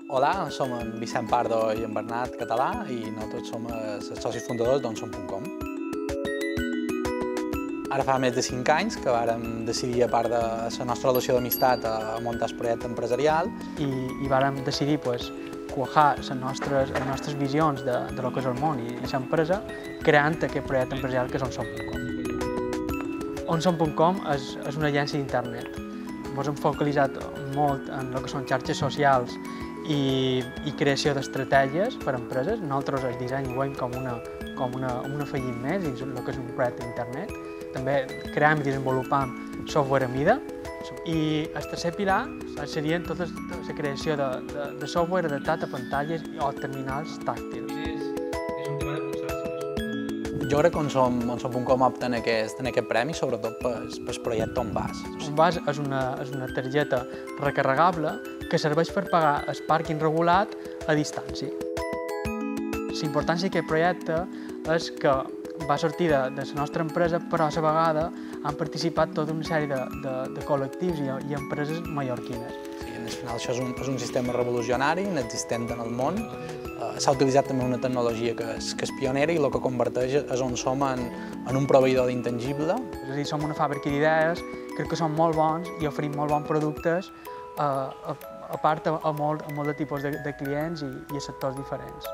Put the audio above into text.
Hola, som en Vicent Pardo i en Bernat Català i nosaltres som els socis fundadors d'onsom.com. Ara fa més de 5 anys que vàrem decidir, a part de la nostra relació d'amistat, a muntar el projecte empresarial. I vàrem decidir quajar les nostres visions de lo que és el món i l'empresa creant aquest projecte empresarial que és onsom.com. Onsom.com és una agència d'internet. Ens hem focalitzat molt en el que són xarxes socials i creació d'estratègies per a empreses. Nosaltres el disseny ho veiem com un afegit més dins el que és un projecte d'internet. També creem i desenvolupem software a mida. I el tercer pilar seria tota la creació de software adaptat a pantalles o terminals tàctils. Jo crec que onsom.com opta en aquest premi, sobretot pel projecte OnBus. OnBus és una targeta recarregable que serveix per pagar el pàrquing regulat a distància. La importància d'aquest projecte és que va sortir de la nostra empresa, però a la vegada han participat tota una sèrie de col·lectius i empreses mallorquines. Sí, al final això és un sistema revolucionari, inexistent en el món. S'ha utilitzat també una tecnologia que és pionera i el que converteix és on som en un proveïdor d'intangible. És a dir, som una fàbrica d'idees, crec que som molt bons i oferim molt bons productes a part a molt de tipus de clients i a sectors diferents.